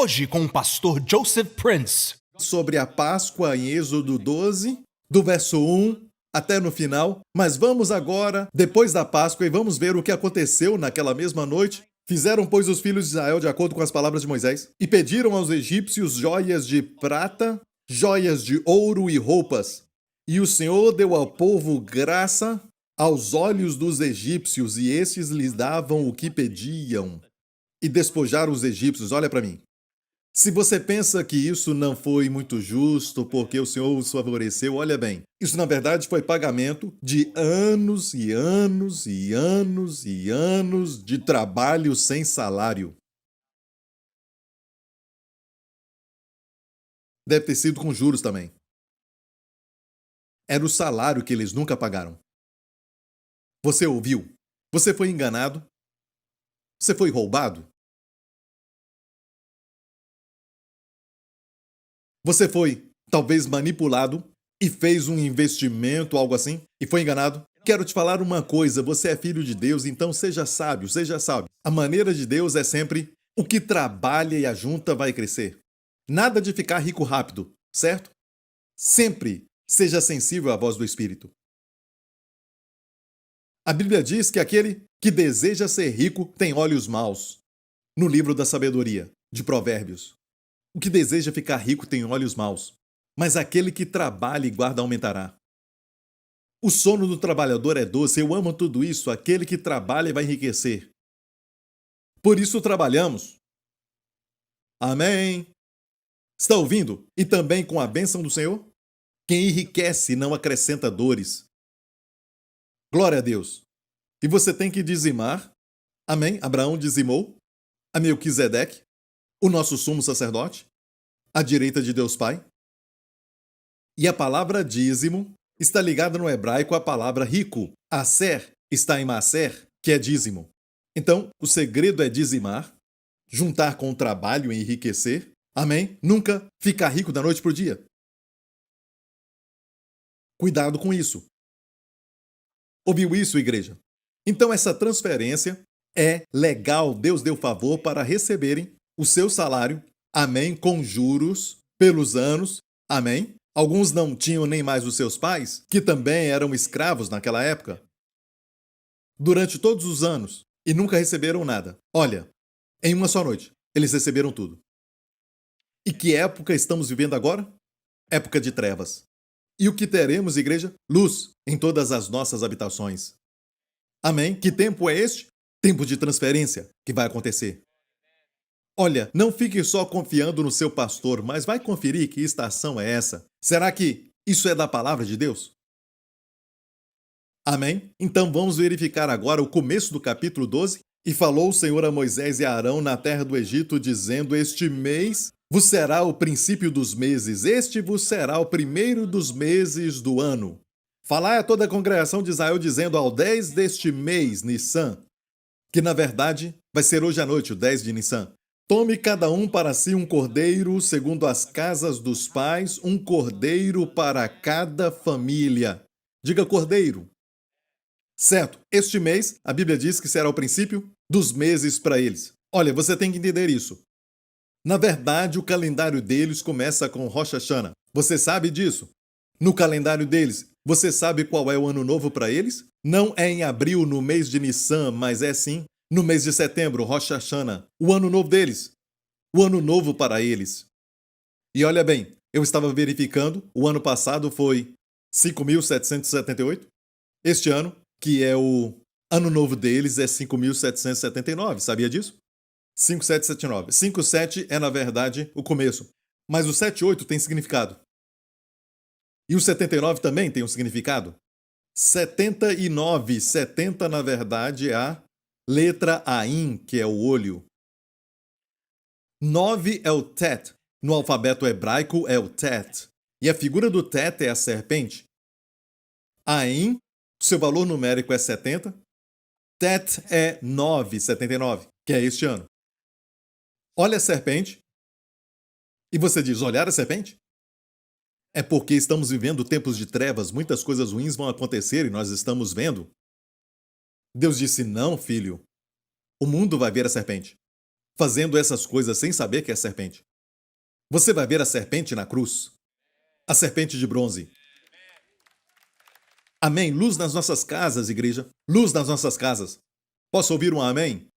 Hoje com o pastor Joseph Prince. Sobre a Páscoa em Êxodo 12, do verso 1 até no final. Mas vamos agora, depois da Páscoa, e vamos ver o que aconteceu naquela mesma noite. Fizeram, pois, os filhos de Israel de acordo com as palavras de Moisés, e pediram aos egípcios joias de prata, joias de ouro e roupas. E o Senhor deu ao povo graça aos olhos dos egípcios, e estes lhes davam o que pediam. E despojaram os egípcios. Olha para mim. Se você pensa que isso não foi muito justo porque o Senhor os favoreceu, olha bem. Isso, na verdade, foi pagamento de anos e anos e anos e anos de trabalho sem salário. Deve ter sido com juros também. Era o salário que eles nunca pagaram. Você ouviu? Você foi enganado? Você foi roubado? Você foi, talvez, manipulado e fez um investimento, algo assim, e foi enganado? Quero te falar uma coisa, você é filho de Deus, então seja sábio, seja sábio. A maneira de Deus é sempre o que trabalha e ajunta vai crescer. Nada de ficar rico rápido, certo? Sempre seja sensível à voz do Espírito. A Bíblia diz que aquele que deseja ser rico tem olhos maus. No livro da sabedoria, de Provérbios. O que deseja ficar rico tem olhos maus, mas aquele que trabalha e guarda aumentará. O sono do trabalhador é doce, eu amo tudo isso, aquele que trabalha vai enriquecer. Por isso trabalhamos. Amém. Está ouvindo? E também com a bênção do Senhor? Quem enriquece não acrescenta dores. Glória a Deus. E você tem que dizimar. Amém? Abraão dizimou. A Melquisedeque, o nosso sumo sacerdote, à direita de Deus Pai. E a palavra dízimo está ligada no hebraico à palavra rico. Aser está em Maser, que é dízimo. Então, o segredo é dizimar, juntar com o trabalho e enriquecer. Amém? Nunca ficar rico da noite para o dia. Cuidado com isso. Ouviu isso, igreja? Então, essa transferência é legal. Deus deu favor para receberem o seu salário, amém, com juros pelos anos, amém. Alguns não tinham nem mais os seus pais, que também eram escravos naquela época, durante todos os anos, e nunca receberam nada. Olha, em uma só noite, eles receberam tudo. E que época estamos vivendo agora? Época de trevas. E o que teremos, igreja? Luz em todas as nossas habitações. Amém? Que tempo é este? Tempo de transferência que vai acontecer. Olha, não fique só confiando no seu pastor, mas vai conferir que estação é essa. Será que isso é da palavra de Deus? Amém? Então vamos verificar agora o começo do capítulo 12. E falou o Senhor a Moisés e a Arão na terra do Egito, dizendo: Este mês vos será o princípio dos meses, este vos será o primeiro dos meses do ano. Falai a toda a congregação de Israel, dizendo: Ao 10 deste mês, Nissan, que na verdade vai ser hoje à noite, o 10 de Nissan. Tome cada um para si um cordeiro, segundo as casas dos pais, um cordeiro para cada família. Diga cordeiro. Certo, este mês, a Bíblia diz que será o princípio dos meses para eles. Olha, você tem que entender isso. Na verdade, o calendário deles começa com Rosh Hashanah. Você sabe disso? No calendário deles, você sabe qual é o ano novo para eles? Não é em abril, no mês de Nissan, mas é sim no mês de setembro, Rosh Hashanah, o ano novo deles. O ano novo para eles. E olha bem, eu estava verificando, o ano passado foi 5.778. Este ano, que é o ano novo deles, é 5.779. Sabia disso? 5779. 57 é, na verdade, o começo. Mas o 78 tem significado. E o 79 também tem um significado. 79, 70, na verdade, é a letra Ain, que é o olho. 9 é o Tet. No alfabeto hebraico é o Tet. E a figura do Tet é a serpente. Ain, seu valor numérico é 70. Tet é 9, 79, que é este ano. Olha a serpente. E você diz, olhar a serpente? É porque estamos vivendo tempos de trevas, muitas coisas ruins vão acontecer e nós estamos vendo. Deus disse, não, filho. O mundo vai ver a serpente. fazendo essas coisas sem saber que é serpente. Você vai ver a serpente na cruz. A serpente de bronze. Amém. Luz nas nossas casas, igreja. Luz nas nossas casas. Posso ouvir um amém?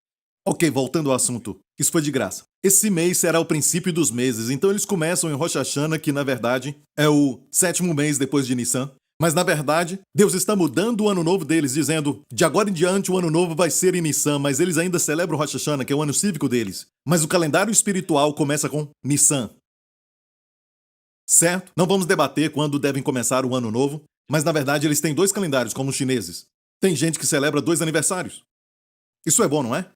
Ok, voltando ao assunto. Isso foi de graça. Esse mês será o princípio dos meses, então eles começam em Rosh Hashanah, que na verdade é o 7º mês depois de Nissan. Mas na verdade, Deus está mudando o ano novo deles, dizendo, de agora em diante o ano novo vai ser em Nissan, mas eles ainda celebram Rosh Hashanah, que é o ano cívico deles. Mas o calendário espiritual começa com Nissan. Certo? Não vamos debater quando devem começar o ano novo, mas na verdade eles têm 2 calendários, como os chineses. Tem gente que celebra 2 aniversários. Isso é bom, não é?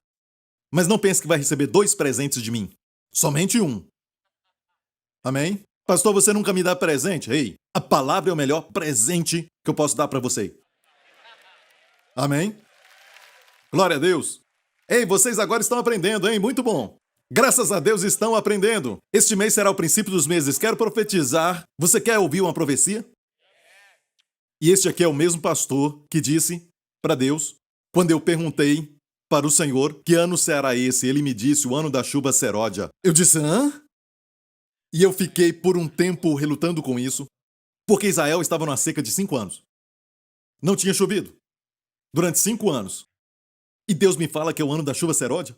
Mas não pense que vai receber 2 presentes de mim. Somente um. Amém? Pastor, você nunca me dá presente? Ei, a palavra é o melhor presente que eu posso dar para você. Amém? Glória a Deus. Ei, vocês agora estão aprendendo, hein? Muito bom. Graças a Deus estão aprendendo. Este mês será o princípio dos meses. Quero profetizar. Você quer ouvir uma profecia? E este aqui é o mesmo pastor que disse para Deus, quando eu perguntei para o Senhor, que ano será esse? Ele me disse, o ano da chuva seródia. Eu disse, hã? E eu fiquei por um tempo relutando com isso, porque Israel estava numa seca de 5 anos. Não tinha chovido. Durante 5 anos. E Deus me fala que é o ano da chuva seródia?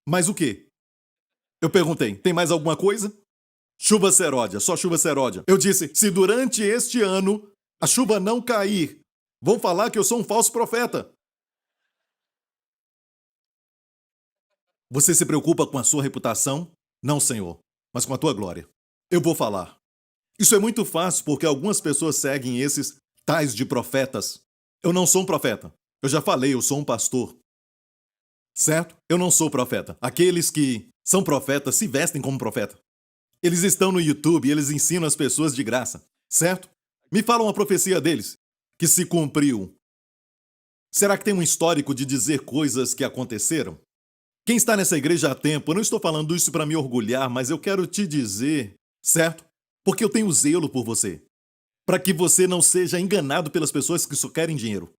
Mas o quê? Eu perguntei, tem mais alguma coisa? Chuva seródia, só chuva seródia. Eu disse, se durante este ano a chuva não cair, vão falar que eu sou um falso profeta. Você se preocupa com a sua reputação? Não, Senhor, mas com a tua glória. Eu vou falar. Isso é muito fácil porque algumas pessoas seguem esses tais de profetas. Eu não sou um profeta. Eu já falei, eu sou um pastor. Certo? Eu não sou profeta. Aqueles que são profetas se vestem como profeta. Eles estão no YouTube e eles ensinam as pessoas de graça. Certo? Me fala uma profecia deles que se cumpriu. Será que tem um histórico de dizer coisas que aconteceram? Quem está nessa igreja há tempo, eu não estou falando isso para me orgulhar, mas eu quero te dizer, certo? Porque eu tenho zelo por você. Para que você não seja enganado pelas pessoas que só querem dinheiro.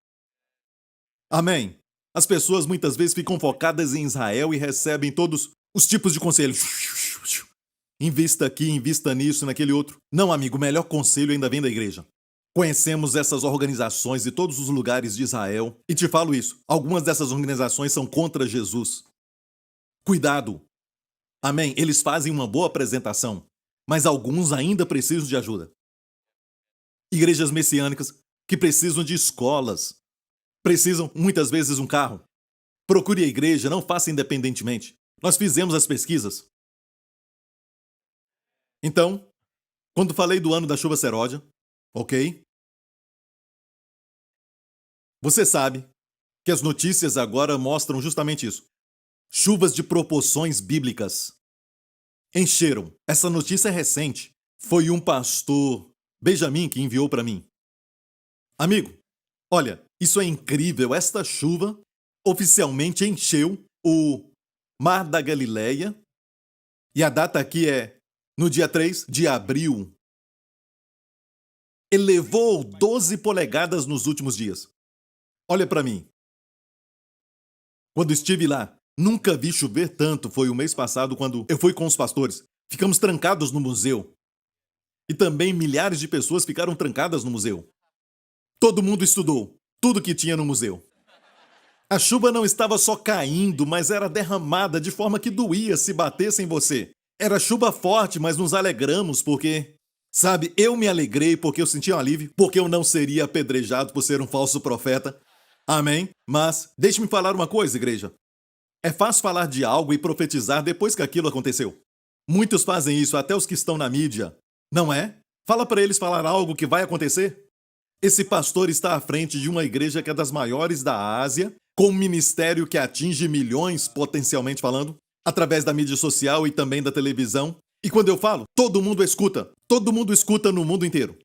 Amém? As pessoas muitas vezes ficam focadas em Israel e recebem todos os tipos de conselhos. Invista aqui, invista nisso, naquele outro. Não, amigo, o melhor conselho ainda vem da igreja. Conhecemos essas organizações de todos os lugares de Israel. E te falo isso, algumas dessas organizações são contra Jesus. Cuidado. Amém? Eles fazem uma boa apresentação, mas alguns ainda precisam de ajuda. Igrejas messiânicas que precisam de escolas, precisam muitas vezes um carro. Procure a igreja, não faça independentemente. Nós fizemos as pesquisas. Então, quando falei do ano da chuva seródia, ok? Você sabe que as notícias agora mostram justamente isso. Chuvas de proporções bíblicas. Encheram. Essa notícia é recente. Foi um pastor, Benjamin, que enviou para mim. Amigo, olha, isso é incrível. Esta chuva oficialmente encheu o Mar da Galileia. E a data aqui é no dia 3 de abril. Elevou 12 polegadas nos últimos dias. Olha para mim. Quando estive lá, nunca vi chover tanto. Foi o mês passado quando eu fui com os pastores. Ficamos trancados no museu. E também milhares de pessoas ficaram trancadas no museu. Todo mundo estudou tudo que tinha no museu. A chuva não estava só caindo, mas era derramada de forma que doía se batesse em você. Era chuva forte, mas nos alegramos porque, sabe, eu me alegrei porque eu senti um alívio, porque eu não seria apedrejado por ser um falso profeta. Amém? Mas, deixe-me falar uma coisa, igreja. É fácil falar de algo e profetizar depois que aquilo aconteceu. Muitos fazem isso, até os que estão na mídia. Não é? Fala para eles falar algo que vai acontecer. Esse pastor está à frente de uma igreja que é das maiores da Ásia, com um ministério que atinge milhões, potencialmente falando, através da mídia social e também da televisão. E quando eu falo, todo mundo escuta no mundo inteiro.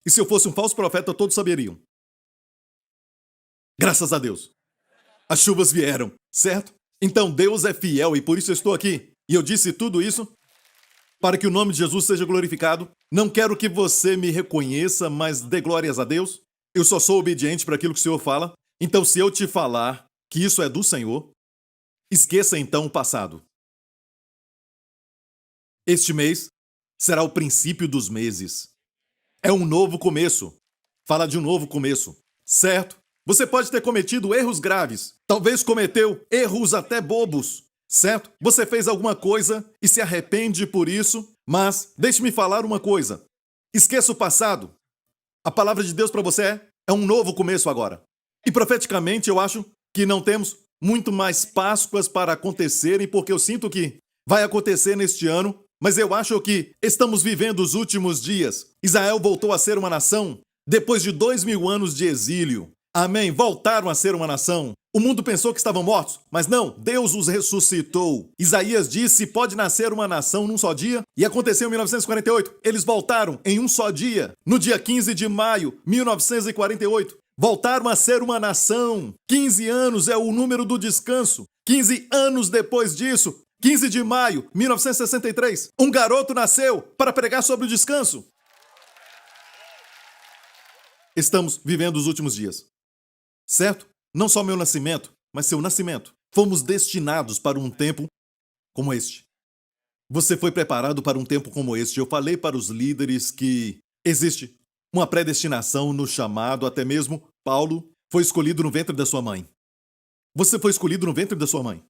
E se eu fosse um falso profeta, todos saberiam. Graças a Deus. As chuvas vieram, certo? Então Deus é fiel e por isso eu estou aqui. E eu disse tudo isso para que o nome de Jesus seja glorificado. Não quero que você me reconheça, mas dê glórias a Deus. Eu só sou obediente para aquilo que o Senhor fala. Então, se eu te falar que isso é do Senhor, Esqueça então o passado. Este mês será o princípio dos meses. É um novo começo. Fala de um novo começo, certo? Você pode ter cometido erros graves. Talvez cometeu erros até bobos, certo? Você fez alguma coisa e se arrepende por isso, mas deixe-me falar uma coisa. Esqueça o passado. A palavra de Deus para você é um novo começo agora. E profeticamente eu acho que não temos muito mais Páscoas para acontecerem, porque eu sinto que vai acontecer neste ano, mas eu acho que estamos vivendo os últimos dias. Israel voltou a ser uma nação depois de 2000 anos de exílio. Amém. Voltaram a ser uma nação. O mundo pensou que estavam mortos, mas não, Deus os ressuscitou. Isaías disse: pode nascer uma nação num só dia, e aconteceu em 1948. Eles voltaram em um só dia, no dia 15 de maio, 1948. Voltaram a ser uma nação. 15 anos é o número do descanso. 15 anos depois disso, 15 de maio, 1963, um garoto nasceu para pregar sobre o descanso. Estamos vivendo os últimos dias. Certo? Não só meu nascimento, mas seu nascimento. Fomos destinados para um tempo como este. Você foi preparado para um tempo como este. Eu falei para os líderes que existe uma predestinação no chamado, até mesmo Paulo foi escolhido no ventre da sua mãe. Você foi escolhido no ventre da sua mãe.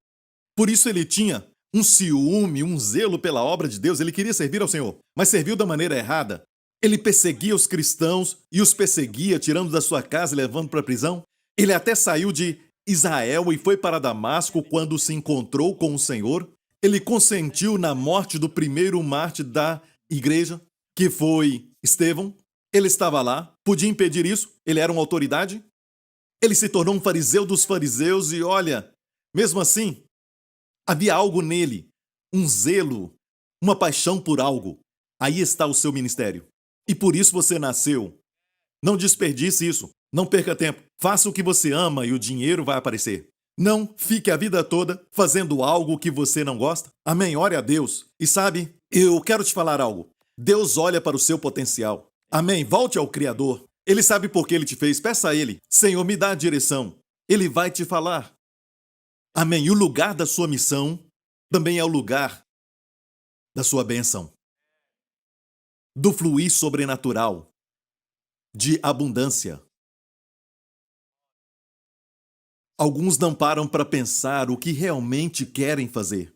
Por isso ele tinha um ciúme, um zelo pela obra de Deus. Ele queria servir ao Senhor, mas serviu da maneira errada. Ele perseguia os cristãos e os perseguia, tirando da sua casa e levando para a prisão. Ele até saiu de Israel e foi para Damasco quando se encontrou com o Senhor. Ele consentiu na morte do primeiro mártir da igreja, que foi Estevão. Ele estava lá, podia impedir isso, ele era uma autoridade. Ele se tornou um fariseu dos fariseus e olha, mesmo assim, havia algo nele, um zelo, uma paixão por algo. Aí está o seu ministério. E por isso você nasceu. Não desperdice isso. Não perca tempo. Faça o que você ama e o dinheiro vai aparecer. Não fique a vida toda fazendo algo que você não gosta. Amém. Ore a Deus. E sabe, eu quero te falar algo. Deus olha para o seu potencial. Amém. Volte ao Criador. Ele sabe por que ele te fez. Peça a ele: Senhor, me dá a direção. Ele vai te falar. Amém. E o lugar da sua missão também é o lugar da sua bênção. Do fluir sobrenatural. De abundância. Alguns não param para pensar o que realmente querem fazer.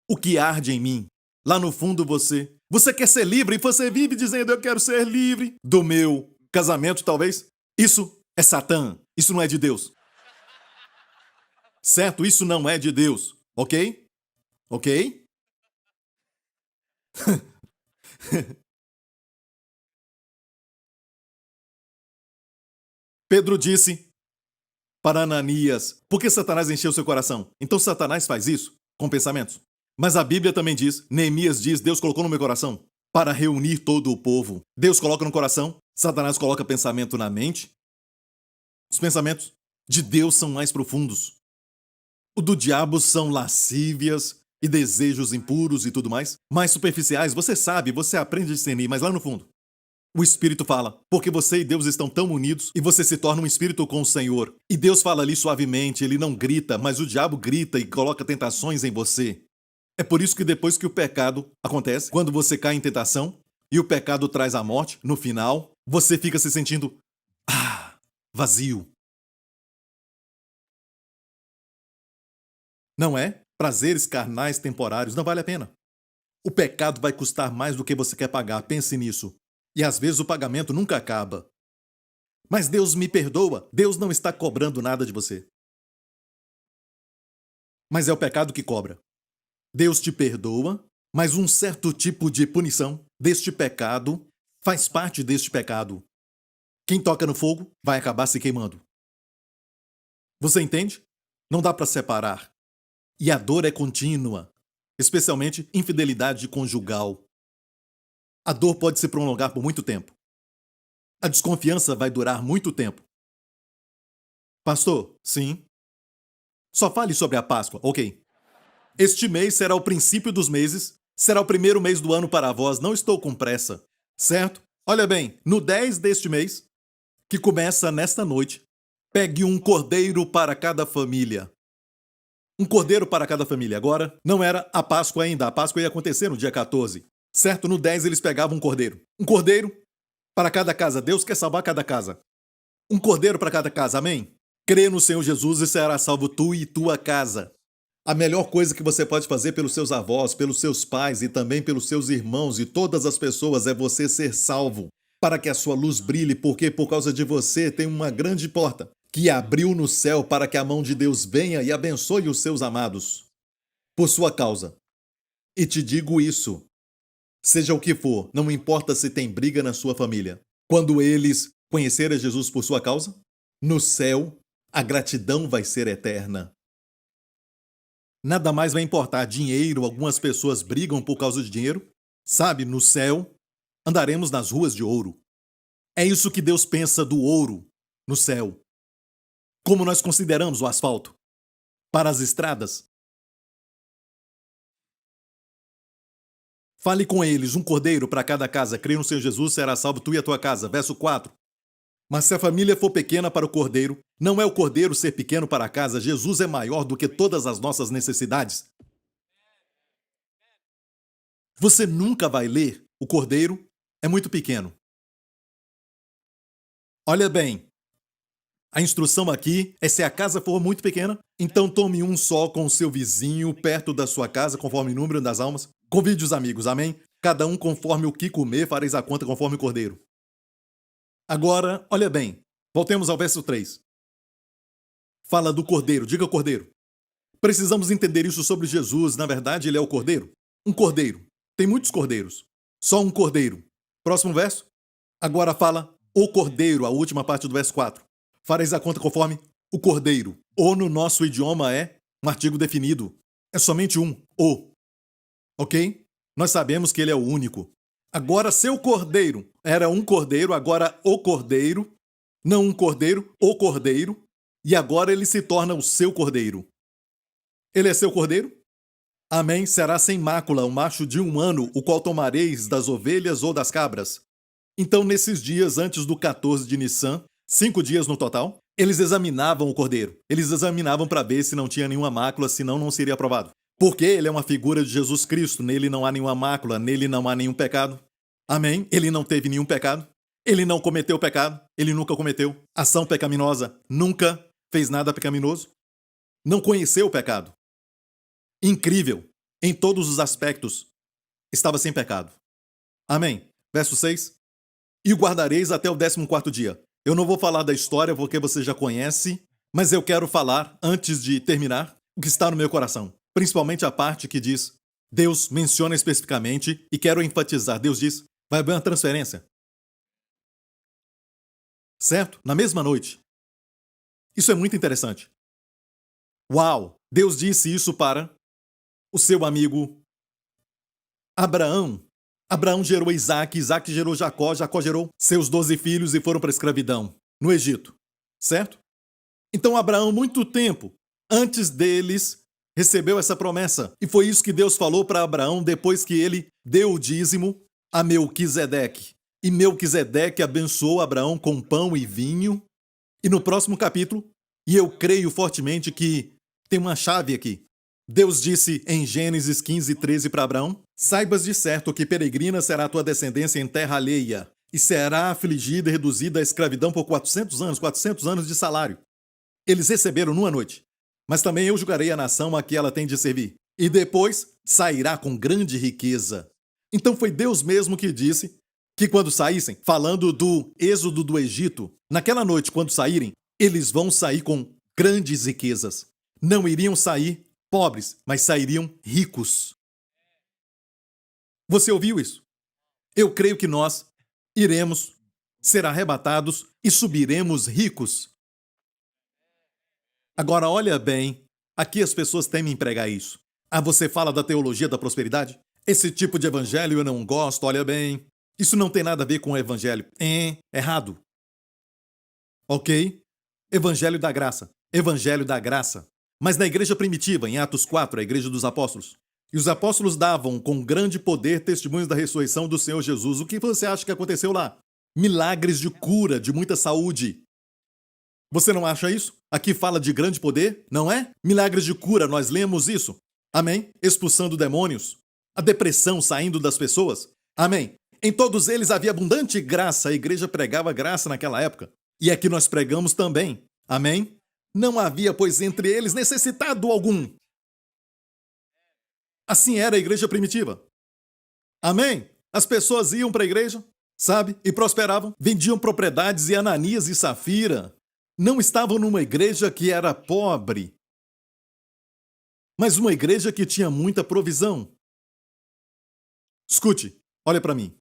O que arde em mim. Lá no fundo você quer ser livre e você vive dizendo: eu quero ser livre do meu casamento, talvez. Isso é Satã. Isso não é de Deus. Certo? Isso não é de Deus. Ok? Ok? Pedro disse para Ananias: por que Satanás encheu seu coração? Então Satanás faz isso com pensamentos. Mas a Bíblia também diz, Neemias diz: Deus colocou no meu coração para reunir todo o povo. Deus coloca no coração, Satanás coloca pensamento na mente. Os pensamentos de Deus são mais profundos. O do diabo são lascívias e desejos impuros e tudo mais. Mais superficiais, você sabe, você aprende a discernir, mas lá no fundo o Espírito fala, porque você e Deus estão tão unidos e você se torna um espírito com o Senhor. E Deus fala ali suavemente, ele não grita, mas o diabo grita e coloca tentações em você. É por isso que depois que o pecado acontece, quando você cai em tentação e o pecado traz a morte, no final, você fica se sentindo vazio. Não é? Prazeres carnais temporários, não vale a pena. O pecado vai custar mais do que você quer pagar, pense nisso. E às vezes o pagamento nunca acaba. Mas Deus me perdoa. Deus não está cobrando nada de você. Mas é o pecado que cobra. Deus te perdoa, mas um certo tipo de punição deste pecado faz parte deste pecado. Quem toca no fogo vai acabar se queimando. Você entende? Não dá para separar. E a dor é contínua, especialmente infidelidade conjugal. A dor pode se prolongar por muito tempo. A desconfiança vai durar muito tempo. Pastor, sim. Só fale sobre a Páscoa, ok. Este mês será o princípio dos meses, será o primeiro mês do ano para vós, não estou com pressa, certo? Olha bem, no 10 deste mês, que começa nesta noite, pegue um cordeiro para cada família. Um cordeiro para cada família. Agora, não era a Páscoa ainda. A Páscoa ia acontecer no dia 14. Certo? No 10 eles pegavam um cordeiro. Um cordeiro para cada casa. Deus quer salvar cada casa. Um cordeiro para cada casa. Amém? Crê no Senhor Jesus e será salvo tu e tua casa. A melhor coisa que você pode fazer pelos seus avós, pelos seus pais e também pelos seus irmãos e todas as pessoas é você ser salvo. Para que a sua luz brilhe, porque por causa de você tem uma grande porta que abriu no céu para que a mão de Deus venha e abençoe os seus amados. Por sua causa. E te digo isso. Seja o que for, não importa se tem briga na sua família. Quando eles conhecerem Jesus por sua causa, no céu, a gratidão vai ser eterna. Nada mais vai importar dinheiro, algumas pessoas brigam por causa de dinheiro. Sabe, no céu, andaremos nas ruas de ouro. É isso que Deus pensa do ouro no céu. Como nós consideramos o asfalto para as estradas. Fale com eles, um cordeiro para cada casa. Crê no Senhor Jesus, será salvo tu e a tua casa. Verso 4. Mas se a família for pequena para o cordeiro, não é o cordeiro ser pequeno para a casa. Jesus é maior do que todas as nossas necessidades. Você nunca vai ler o cordeiro é muito pequeno. Olha bem, a instrução aqui é se a casa for muito pequena, então tome um só com o seu vizinho perto da sua casa, conforme o número das almas. Convide os amigos, amém? Cada um conforme o que comer, fareis a conta conforme o cordeiro. Agora, olha bem, voltemos ao verso 3. Fala do cordeiro, diga cordeiro. Precisamos entender isso sobre Jesus, na verdade ele é o cordeiro. Um cordeiro. Tem muitos cordeiros. Só um cordeiro. Próximo verso. Agora fala o cordeiro, a última parte do verso 4. Fareis a conta conforme o cordeiro. O no nosso idioma é um artigo definido. É somente um, o. Ok? Nós sabemos que ele é o único. Agora, seu cordeiro era um cordeiro, agora o cordeiro, não um cordeiro, o cordeiro, e agora ele se torna o seu cordeiro. Ele é seu cordeiro? Amém. Será sem mácula, um macho de 1 ano, o qual tomareis das ovelhas ou das cabras. Então, nesses dias antes do 14 de Nissan, 5 dias no total, eles examinavam o cordeiro. Eles examinavam para ver se não tinha nenhuma mácula, senão não seria aprovado. Porque ele é uma figura de Jesus Cristo, nele não há nenhuma mácula, nele não há nenhum pecado. Amém? Ele não teve nenhum pecado. Ele não cometeu pecado. Ele nunca cometeu ação pecaminosa. Nunca fez nada pecaminoso. Não conheceu o pecado. Incrível. Em todos os aspectos. Estava sem pecado. Amém? Verso 6. E o guardareis até o 14º dia. Eu não vou falar da história porque você já conhece, mas eu quero falar, antes de terminar, o que está no meu coração. Principalmente a parte que diz, Deus menciona especificamente, e quero enfatizar, Deus diz, vai haver uma transferência. Certo? Na mesma noite. Isso é muito interessante. Uau! Deus disse isso para o seu amigo Abraão. Abraão gerou Isaac, Isaac gerou Jacó, Jacó gerou seus 12 filhos e foram para a escravidão no Egito. Certo? Então Abraão, muito tempo antes deles, recebeu essa promessa. E foi isso que Deus falou para Abraão depois que ele deu o dízimo a Melquisedeque. E Melquisedeque abençoou Abraão com pão e vinho. E no próximo capítulo, e eu creio fortemente que tem uma chave aqui. Deus disse em Gênesis 15:13 para Abraão, saibas de certo que peregrina será a tua descendência em terra alheia, e será afligida e reduzida à escravidão por 400 anos de salário. Eles receberam numa noite. Mas também eu julgarei a nação a que ela tem de servir. E depois sairá com grande riqueza. Então foi Deus mesmo que disse que quando saíssem, falando do êxodo do Egito, naquela noite, quando saírem, eles vão sair com grandes riquezas. Não iriam sair pobres, mas sairiam ricos. Você ouviu isso? Eu creio que nós iremos ser arrebatados e subiremos ricos. Agora, olha bem, aqui as pessoas temem pregar isso. Ah, você fala da teologia da prosperidade? Esse tipo de evangelho eu não gosto, olha bem. Isso não tem nada a ver com o evangelho. Errado. Ok? Evangelho da graça. Evangelho da graça. Mas na igreja primitiva, em Atos 4, a igreja dos apóstolos, e os apóstolos davam com grande poder testemunhos da ressurreição do Senhor Jesus. O que você acha que aconteceu lá? Milagres de cura, de muita saúde. Você não acha isso? Aqui fala de grande poder, não é? Milagres de cura, nós lemos isso. Amém? Expulsando demônios. A depressão saindo das pessoas. Amém? Em todos eles havia abundante graça. A igreja pregava graça naquela época. E aqui nós pregamos também. Amém? Não havia, pois, entre eles necessitado algum. Assim era a igreja primitiva. Amém? As pessoas iam para a igreja, sabe? E prosperavam. Vendiam propriedades e Ananias e Safira não estavam numa igreja que era pobre, mas uma igreja que tinha muita provisão. Escute, olha para mim.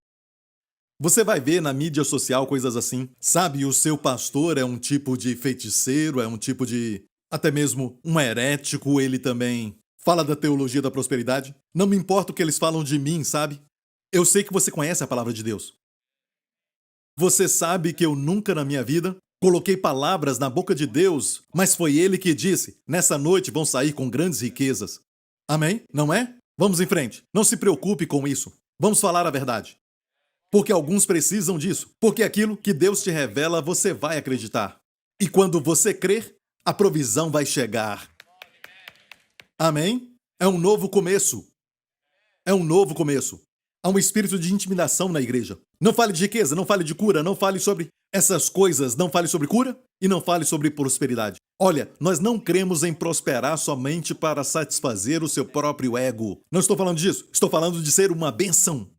Você vai ver na mídia social coisas assim, sabe? O seu pastor é um tipo de feiticeiro, é um tipo de, até mesmo um herético, ele também fala da teologia da prosperidade. Não me importa o que eles falam de mim, sabe? Eu sei que você conhece a palavra de Deus. Você sabe que eu nunca na minha vida coloquei palavras na boca de Deus, mas foi Ele que disse, nessa noite vão sair com grandes riquezas. Amém? Não é? Vamos em frente. Não se preocupe com isso. Vamos falar a verdade. Porque alguns precisam disso. Porque aquilo que Deus te revela, você vai acreditar. E quando você crer, a provisão vai chegar. Amém? É um novo começo. É um novo começo. Há um espírito de intimidação na igreja. Não fale de riqueza, não fale de cura, não fale sobre essas coisas, não fale sobre cura e não fale sobre prosperidade. Olha, nós não cremos em prosperar somente para satisfazer o seu próprio ego. Não estou falando disso, estou falando de ser uma bênção.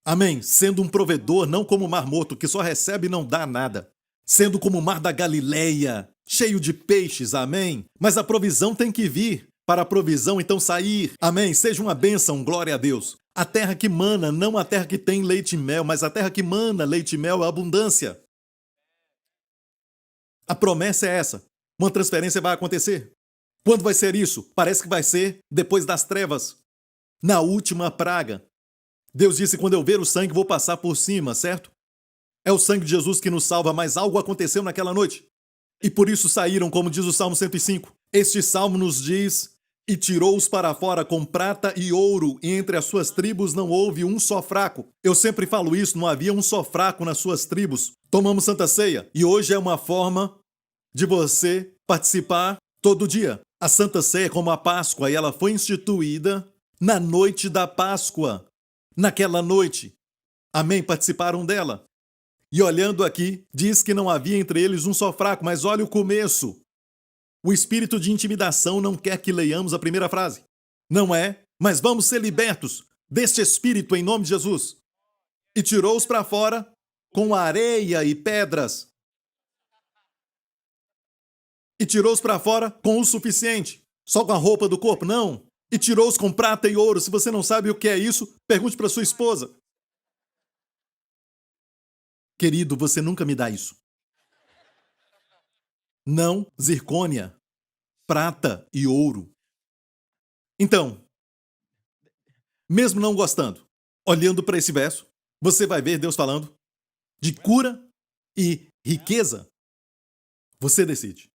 Amém? Sendo um provedor, não como o Mar Morto, que só recebe e não dá nada. Sendo como o Mar da Galileia, cheio de peixes, amém? Mas a provisão tem que vir. Para a provisão, então, sair. Amém? Seja uma bênção, glória a Deus. A terra que mana, não a terra que tem leite e mel, mas a terra que mana leite e mel é abundância. A promessa é essa. Uma transferência vai acontecer. Quando vai ser isso? Parece que vai ser depois das trevas. Na última praga. Deus disse, quando eu ver o sangue, vou passar por cima, certo? É o sangue de Jesus que nos salva, mas algo aconteceu naquela noite. E por isso saíram, como diz o Salmo 105. Este salmo nos diz... E tirou-os para fora com prata e ouro, e entre as suas tribos não houve um só fraco. Eu sempre falo isso, não havia um só fraco nas suas tribos. Tomamos Santa Ceia, e hoje é uma forma de você participar todo dia. A Santa Ceia é como a Páscoa, e ela foi instituída na noite da Páscoa. Naquela noite. Amém? Participaram dela. E olhando aqui, diz que não havia entre eles um só fraco, mas olha o começo. O espírito de intimidação não quer que leiamos a primeira frase. Não é, mas vamos ser libertos deste espírito em nome de Jesus. E tirou-os para fora com areia e pedras. E tirou-os para fora com o suficiente. Só com a roupa do corpo? Não. E tirou-os com prata e ouro. Se você não sabe o que é isso, pergunte para sua esposa. Querido, você nunca me dá isso. Não zircônia, prata e ouro. Então, mesmo não gostando, olhando para esse verso, você vai ver Deus falando de cura e riqueza. Você decide.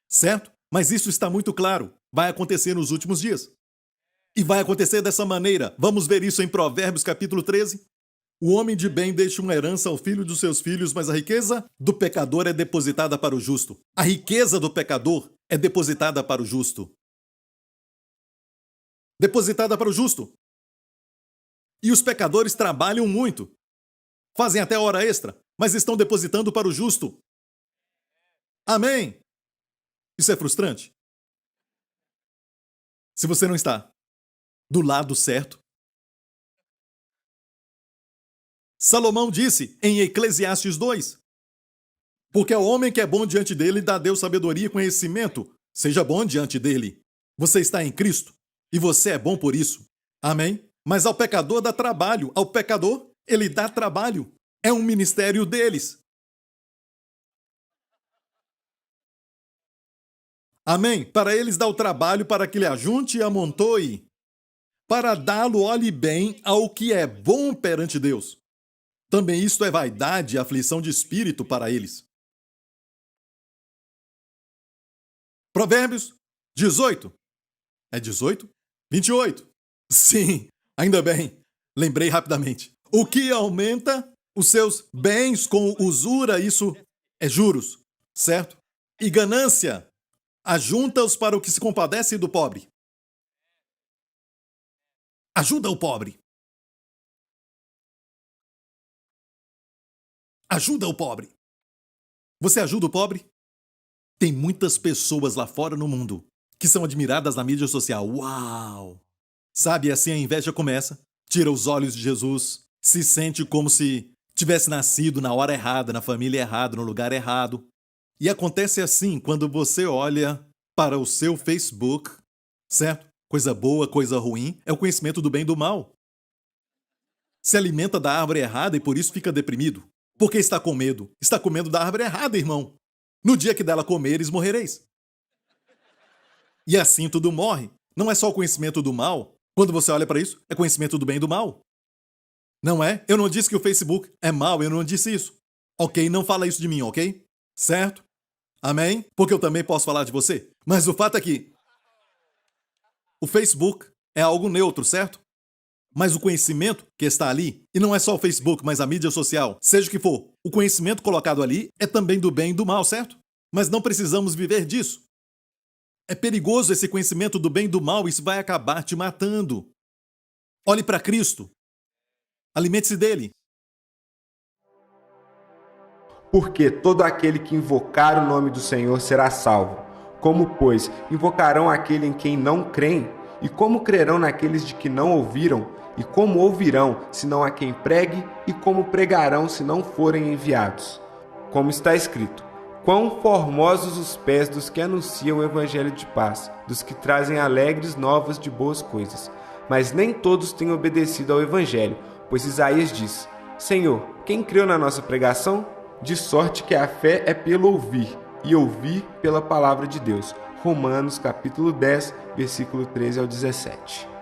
Certo? Mas isso está muito claro. Vai acontecer nos últimos dias. E vai acontecer dessa maneira. Vamos ver isso em Provérbios capítulo 13. O homem de bem deixa uma herança ao filho dos seus filhos, mas a riqueza do pecador é depositada para o justo. A riqueza do pecador é depositada para o justo. Depositada para o justo. E os pecadores trabalham muito. Fazem até hora extra, mas estão depositando para o justo. Amém? Isso é frustrante? Se você não está do lado certo. Salomão disse em Eclesiastes 2, porque ao homem que é bom diante dele, dá a Deus sabedoria e conhecimento. Seja bom diante dele. Você está em Cristo e você é bom por isso. Amém? Mas ao pecador dá trabalho. Ao pecador, ele dá trabalho. É um ministério deles. Amém? Para eles dá o trabalho para que lhe ajunte e amontoe. Para dá-lo, olhe bem ao que é bom perante Deus. Também isto é vaidade e aflição de espírito para eles. Provérbios 18. É 18? 28. Sim, ainda bem. Lembrei rapidamente. O que aumenta os seus bens com usura, isso é juros, certo? E ganância, ajunta-os para o que se compadece do pobre. Ajuda o pobre. Ajuda o pobre. Você ajuda o pobre? Tem muitas pessoas lá fora no mundo que são admiradas na mídia social. Uau! Sabe, assim a inveja começa, tira os olhos de Jesus, se sente como se tivesse nascido na hora errada, na família errada, no lugar errado. E acontece assim quando você olha para o seu Facebook, certo? Coisa boa, coisa ruim, é o conhecimento do bem e do mal. Se alimenta da árvore errada e por isso fica deprimido. Porque está com medo. Está com medo da árvore errada, irmão. No dia que dela comeres, morrereis. E assim tudo morre. Não é só o conhecimento do mal. Quando você olha para isso, é conhecimento do bem e do mal. Não é? Eu não disse que o Facebook é mal, eu não disse isso. Ok? Não fala isso de mim, ok? Certo? Amém? Porque eu também posso falar de você. Mas o fato é que o Facebook é algo neutro, certo? Mas o conhecimento que está ali, e não é só o Facebook, mas a mídia social, seja o que for, o conhecimento colocado ali é também do bem e do mal, certo? Mas não precisamos viver disso. É perigoso esse conhecimento do bem e do mal, isso vai acabar te matando. Olhe para Cristo. Alimente-se dele. Porque todo aquele que invocar o nome do Senhor será salvo. Como, pois, invocarão aquele em quem não creem? E como crerão naqueles de que não ouviram? E como ouvirão, se não há quem pregue? E como pregarão, se não forem enviados? Como está escrito: quão formosos os pés dos que anunciam o evangelho de paz, dos que trazem alegres novas de boas coisas. Mas nem todos têm obedecido ao evangelho, pois Isaías diz: Senhor, quem creu na nossa pregação? De sorte que a fé é pelo ouvir, e ouvir pela palavra de Deus. Romanos capítulo 10, versículo 13 ao 17.